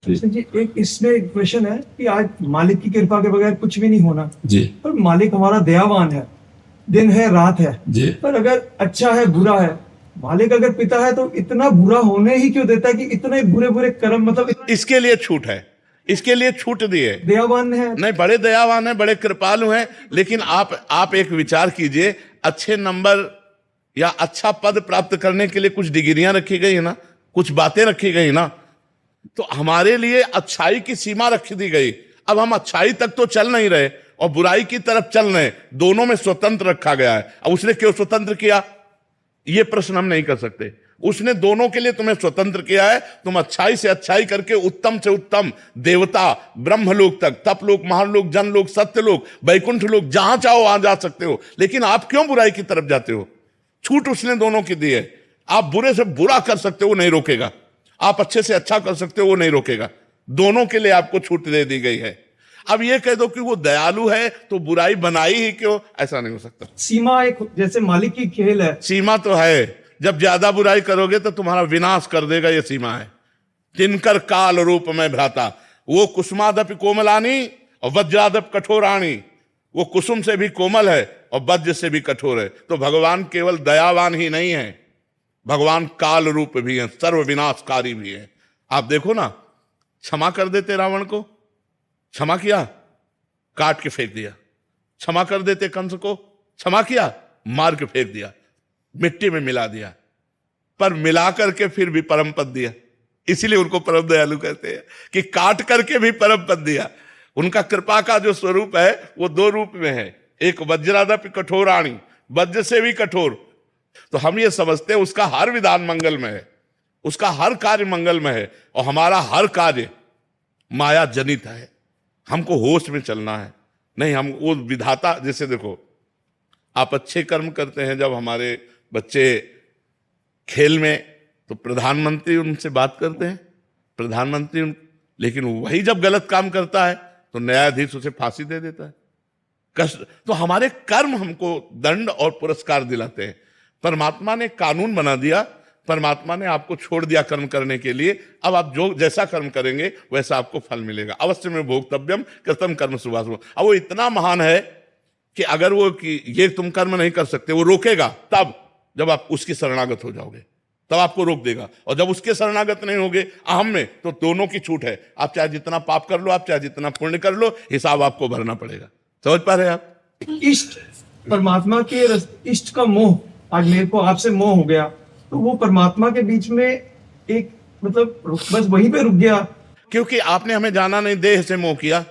कृष्ण जी, एक इसमें एक क्वेश्चन है कि आज मालिक की कृपा के बगैर कुछ भी नहीं होना जी पर मालिक हमारा दयावान है, दिन है रात है जी। पर अगर अच्छा है बुरा है, मालिक अगर पिता है तो इतना बुरा होने ही क्यों देता है कि इतने बुरे बुरे कर्म, मतलब इसके लिए छूट है, इसके लिए छूट दी है। दयावान है। नहीं, बड़े दयावान है, बड़े कृपालु हैं, लेकिन आप एक विचार कीजिए, अच्छे नंबर या अच्छा पद प्राप्त करने के लिए कुछ डिग्रियां रखी गई है ना, कुछ बातें रखी गई ना, तो हमारे लिए अच्छाई की सीमा रख दी गई। अब हम अच्छाई तक तो चल नहीं रहे और बुराई की तरफ चल रहे, दोनों में स्वतंत्र रखा गया है। अब उसने क्यों स्वतंत्र किया, यह प्रश्न हम नहीं कर सकते। उसने दोनों के लिए तुम्हें स्वतंत्र किया है, तुम अच्छाई से अच्छाई करके उत्तम से उत्तम देवता ब्रह्मलोक तक, तपलोक, महालोक, जनलोक, सत्यलोक, वैकुंठ लोक, जहां चाहो वहां जा सकते हो। लेकिन आप क्यों बुराई की तरफ जाते हो? छूट उसने दोनों की दी है। आप बुरे से बुरा कर सकते हो, वो नहीं रोकेगा। आप अच्छे से अच्छा कर सकते हो, वो नहीं रोकेगा। दोनों के लिए आपको छूट दे दी गई है। अब ये कह दो कि वो दयालु है तो बुराई बनाई ही क्यों, ऐसा नहीं हो सकता। सीमा एक जैसे मालिक की खेल है। सीमा तो है, जब ज्यादा बुराई करोगे तो तुम्हारा विनाश कर देगा, ये सीमा है। तिनकर काल रूप में भ्राता, वो कुसुमादप कोमलानी और वज्रादप कठोरानी, वो कुसुम से भी कोमल है और वज्र से भी कठोर है। तो भगवान केवल दयावान ही नहीं है, भगवान काल रूप भी है, सर्व विनाशकारी भी है। आप देखो ना, क्षमा कर देते रावण को, क्षमा किया, काट के फेंक दिया। क्षमा कर देते कंस को, क्षमा किया, मार के फेंक दिया, मिट्टी में मिला दिया, पर मिला करके फिर भी परम पद दिया। इसीलिए उनको परम दयालु कहते हैं कि काट करके भी परम पद दिया। उनका कृपा का जो स्वरूप है वो दो रूप में है, एक वज्रादप कठोराणी, वज्र से भी कठोर। तो हम ये समझते हैं उसका हर विधान मंगल में है, उसका हर कार्य मंगल में है, और हमारा हर कार्य माया जनित है। हमको होश में चलना है, नहीं हम वो विधाता। जैसे देखो, आप अच्छे कर्म करते हैं, जब हमारे बच्चे खेल में, तो प्रधानमंत्री उनसे बात करते हैं, प्रधानमंत्री लेकिन वही जब गलत काम करता है तो न्यायाधीश उसे फांसी दे देता है। कष्ट तो हमारे कर्म हमको दंड और पुरस्कार दिलाते हैं। परमात्मा ने कानून बना दिया, परमात्मा ने आपको छोड़ दिया कर्म करने के लिए। अब आप जो जैसा कर्म करेंगे वैसा आपको फल मिलेगा। अवश्य में भोक्तव्यम कृतम कर्म शुभाशुभ। अब वो इतना महान है कि अगर वो कि ये तुम कर्म नहीं कर सकते, वो रोकेगा तब जब आप उसकी शरणागत हो जाओगे, तब आपको रोक देगा। और जब उसके शरणागत नहीं होगे अहम में, तो दोनों की छूट है। आप चाहे जितना पाप कर लो, आप चाहे जितना पुण्य कर लो, हिसाब आपको भरना पड़ेगा। समझ पा रहे हैं आप? इष्ट परमात्मा के इष्ट का मोह, आज मेरे को आपसे मोह हो गया, तो वो परमात्मा के बीच में एक मतलब बस वहीं पे रुक गया। क्योंकि आपने हमें जाना नहीं, देह से मोह किया।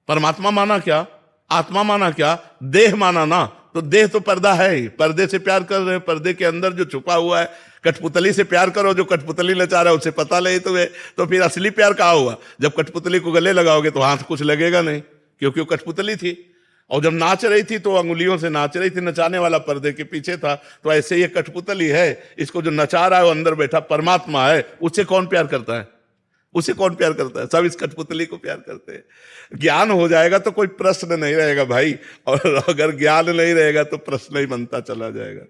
परमात्मा माना क्या, आत्मा माना क्या, देह माना ना। तो देह तो पर्दा है ही, पर्दे से प्यार कर रहे हैं, पर्दे के अंदर जो छुपा हुआ है। कठपुतली से प्यार करो, जो कठपुतली नचा रहा है उसे पता नहीं तुम्हें, तो फिर असली प्यार कहाँ हुआ? जब कठपुतली को गले लगाओगे तो हाथ कुछ लगेगा नहीं, क्योंकि वो कठपुतली थी। और जब नाच रही थी तो अंगुलियों से नाच रही थी, नचाने वाला पर्दे के पीछे था। तो ऐसे ये कठपुतली है, इसको जो नचा रहा है वो अंदर बैठा परमात्मा है। उसे कौन प्यार करता है? उसे कौन प्यार करता है? सब इस कठपुतली को प्यार करते हैं। ज्ञान हो जाएगा तो कोई प्रश्न नहीं रहेगा भाई, और अगर ज्ञान नहीं रहेगा तो प्रश्न ही बनता चला जाएगा।